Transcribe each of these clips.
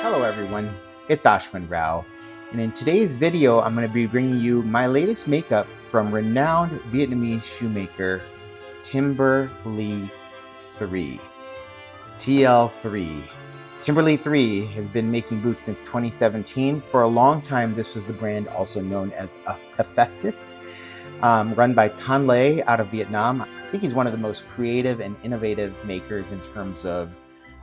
Hello everyone, it's Ashman Rao, and in today's video I'm going to be bringing you my latest makeup from renowned Vietnamese shoemaker Timberly 3. TL3. Timberly 3 has been making boots since 2017. For a long time this was the brand also known as Hephaestus, run by Thanh out of Vietnam. I think he's one of the most creative and innovative makers in terms of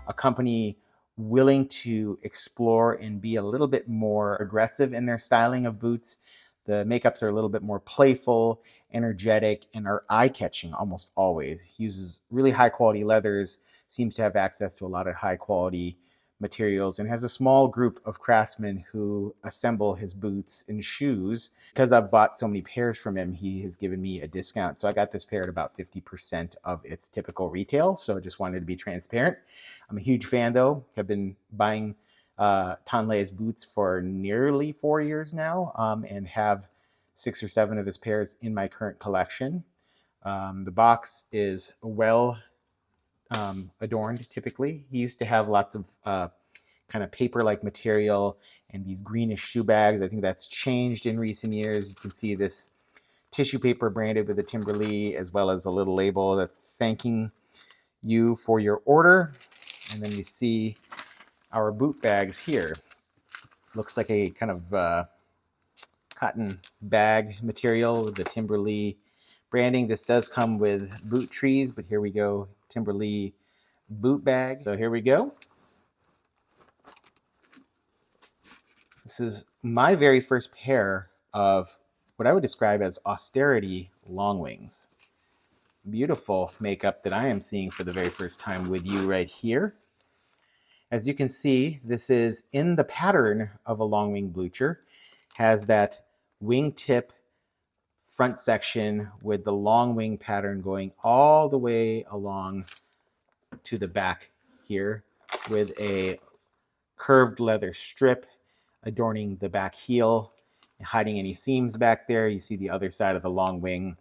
a company willing to explore and be a little bit more aggressive in their styling of boots. The makeups are a little bit more playful, energetic, and are eye-catching almost always. He uses really high-quality leathers, seems to have access to a lot of high-quality materials, and has a small group of craftsmen who assemble his boots and shoes. Because I've bought so many pairs from him, he has given me a discount. So I got this pair at about 50% of its typical retail. So I just wanted to be transparent. I'm a huge fan though. I've been buying Thanh boots for nearly 4 years now, and have 6 or 7 of his pairs in my current collection. The box is well adorned typically. He used to have lots of kind of paper-like material and these greenish shoe bags. I think that's changed in recent years. You can see this tissue paper branded with a Timberly, as well as a little label that's thanking you for your order. And then you see our boot bags here. Looks like a kind of cotton bag material with the Timberly branding. This does come with boot trees, but here we go, Timberly boot bag. So here we go. This is my very first pair of what I would describe as Austerity Longwings. Beautiful makeup that I am seeing for the very first time with you right here. As you can see, this is in the pattern of a Longwing Blucher. Has that wingtip front section with the long wing pattern going all the way along to the back here, with a curved leather strip adorning the back heel, hiding any seams back there. You see the other side of the long wing.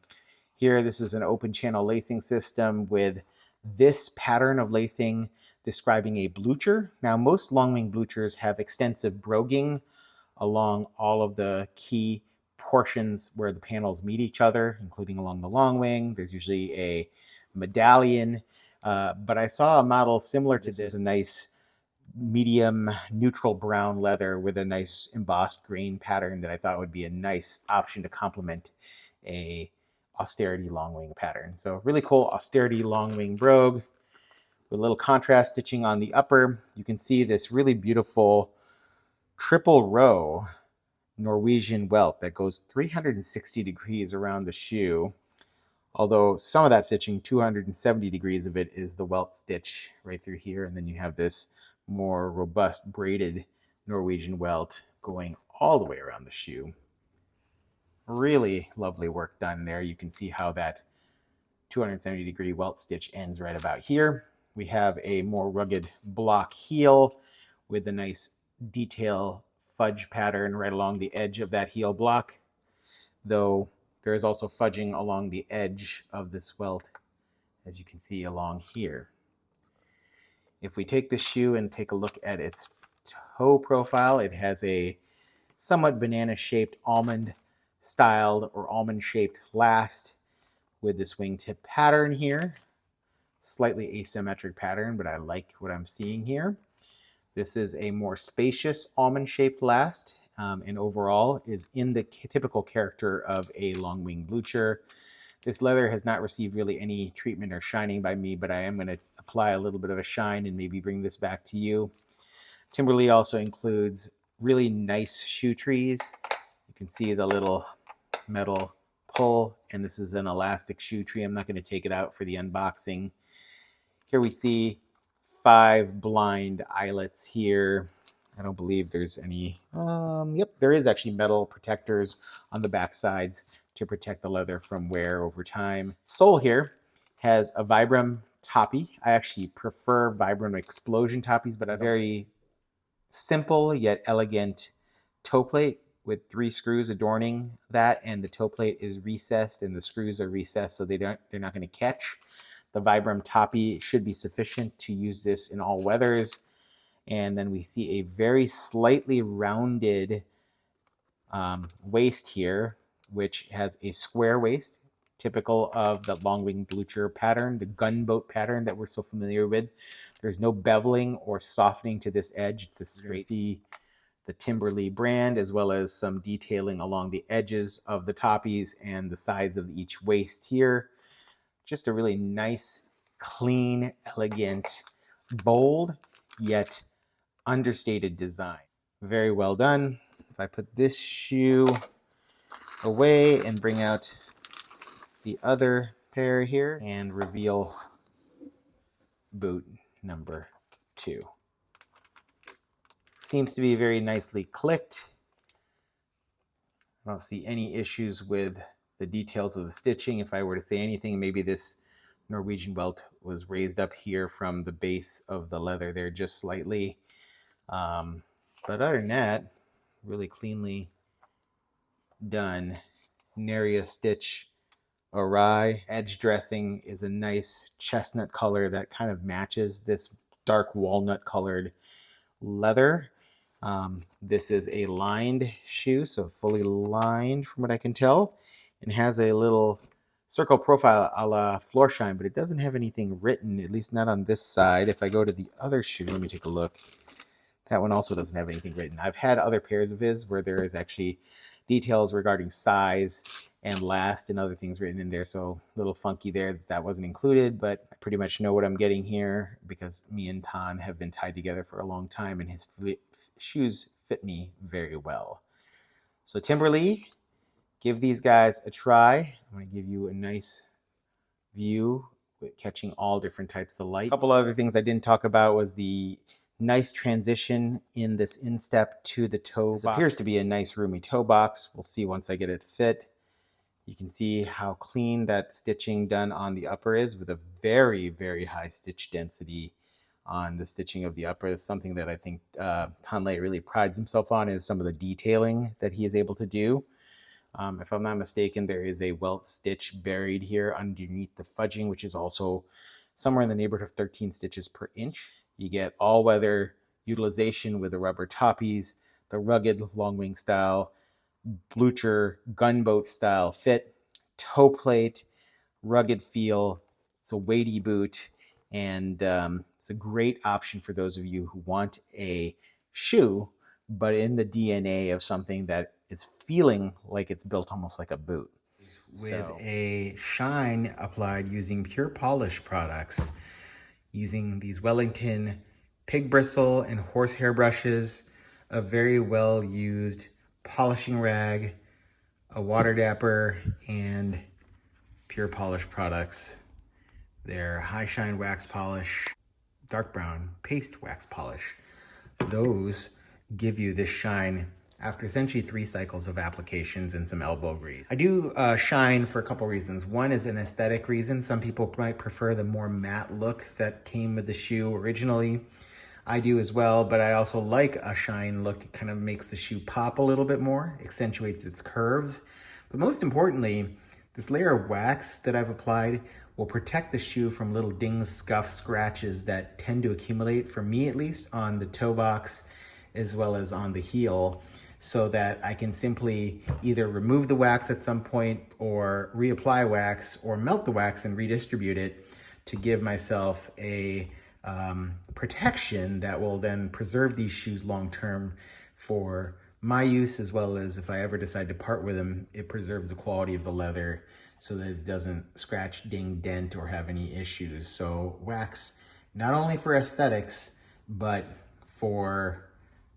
Here, this is an open channel lacing system with this pattern of lacing describing a blucher. Now, most Longwing Bluchers have extensive broguing along all of the key portions where the panels meet each other, including along the long wing. There's usually a medallion, but I saw a model similar to this, a nice medium neutral brown leather with a nice embossed grain pattern that I thought would be a nice option to complement a Austerity Longwing pattern. So really cool Austerity Longwing brogue with a little contrast stitching on the upper. You can see this really beautiful triple row Norwegian welt that goes 360 degrees around the shoe. Although some of that stitching, 270 degrees of it, is the welt stitch right through here. And then you have this more robust braided Norwegian welt going all the way around the shoe. Really lovely work done there. You can see how that 270 degree welt stitch ends right about here. We have a more rugged block heel with a nice detail fudge pattern right along the edge of that heel block, though there is also fudging along the edge of this welt, as you can see along here. If we take the shoe and take a look at its toe profile, it has a somewhat banana-shaped almond styled or almond-shaped last with this wingtip pattern here. Slightly asymmetric pattern, but I like what I'm seeing here. This is a more spacious almond-shaped last, and overall is in the typical character of a Longwing Blucher. This leather has not received really any treatment or shining by me, but I am going to apply a little bit of a shine and maybe bring this back to you. Timberly also includes really nice shoe trees. You can see the little metal pull, and this is an elastic shoe tree. I'm not going to take it out for the unboxing. Here we see 5 blind eyelets here. I don't believe there's any, yep, there is actually metal protectors on the back sides to protect the leather from wear over time. Sole here has a Vibram toppy. I actually prefer Vibram Explosion toppies, but a very simple yet elegant toe plate with 3 screws adorning that, and the toe plate is recessed and the screws are recessed so they're not going to catch. The Vibram toppy should be sufficient to use this in all weathers. And then we see a very slightly rounded waist here, which has a square waist, typical of the Longwing Blucher pattern, the gunboat pattern that we're so familiar with. There's no beveling or softening to this edge. It's a straight. See the Timberley brand, as well as some detailing along the edges of the toppies and the sides of each waist here. Just a really nice, clean, elegant, bold, yet understated design. Very well done. If I put this shoe away and bring out the other pair here and reveal boot number 2. Seems to be very nicely clicked. I don't see any issues with the details of the stitching. If I were to say anything, maybe this Norwegian welt was raised up here from the base of the leather there just slightly. But other than that, really cleanly done. Nary a stitch awry. Edge dressing is a nice chestnut color that kind of matches this dark walnut colored leather. This is a lined shoe, so fully lined from what I can tell, and has a little circle profile a la Floorshine, but it doesn't have anything written, at least not on this side. If I go to the other shoe, let me take a look. That one also doesn't have anything written. I've had other pairs of his where there is actually details regarding size and last and other things written in there, so a little funky there that wasn't included, but I pretty much know what I'm getting here because me and Thanh have been tied together for a long time, and his shoes fit me very well. So Timberley, give these guys a try. I'm going to give you a nice view with catching all different types of light. A couple other things I didn't talk about was the nice transition in this instep to the toe box. This appears to be a nice roomy toe box. We'll see once I get it fit. You can see how clean that stitching done on the upper is, with a very, very high stitch density on the stitching of the upper. It's something that I think Thanh Le really prides himself on, is some of the detailing that he is able to do. If I'm not mistaken, there is a welt stitch buried here underneath the fudging, which is also somewhere in the neighborhood of 13 stitches per inch. You get all-weather utilization with the rubber toppies, the rugged Longwing style, Blucher gunboat style fit, toe plate, rugged feel. It's a weighty boot, and it's a great option for those of you who want a shoe, but in the DNA of something that is feeling like it's built almost like a boot. With a shine applied using pure polish products, using these Wellington pig bristle and horsehair brushes, a very well used polishing rag, a water dapper, and pure polish products. They're high shine wax polish, dark brown paste wax polish. Those give you this shine after essentially 3 cycles of applications and some elbow grease. I do shine for a couple reasons. One is an aesthetic reason. Some people might prefer the more matte look that came with the shoe originally. I do as well, but I also like a shine look. It kind of makes the shoe pop a little bit more, accentuates its curves. But most importantly, this layer of wax that I've applied will protect the shoe from little dings, scuffs, scratches that tend to accumulate, for me at least, on the toe box as well as on the heel, so that I can simply either remove the wax at some point or reapply wax or melt the wax and redistribute it to give myself a protection that will then preserve these shoes long-term for my use, as well as if I ever decide to part with them, it preserves the quality of the leather so that it doesn't scratch, ding, dent, or have any issues. So wax, not only for aesthetics, but for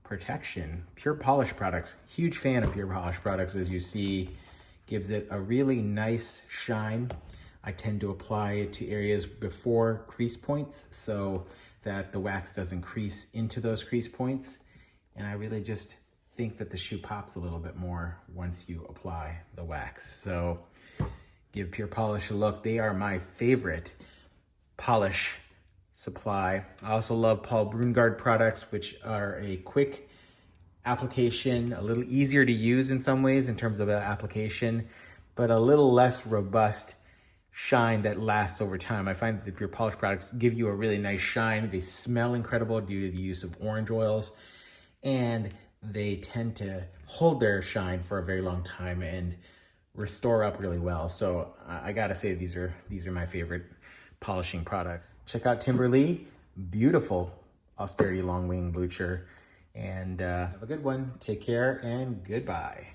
protection. Pure polish products, huge fan of pure polish products, as you see, gives it a really nice shine. I tend to apply it to areas before crease points so that the wax doesn't crease into those crease points. And I really just think that the shoe pops a little bit more once you apply the wax. So give Pure Polish a look. They are my favorite polish supply. I also love Paul Brungard products, which are a quick application, a little easier to use in some ways in terms of the application, but a little less robust shine that lasts over time. I find that the pure polish products give you a really nice shine. They smell incredible due to the use of orange oils, and they tend to hold their shine for a very long time and restore up really well. So I gotta say these are my favorite polishing products. Check out Timberly, beautiful Austerity Longwing Blucher, and have a good one. Take care and goodbye.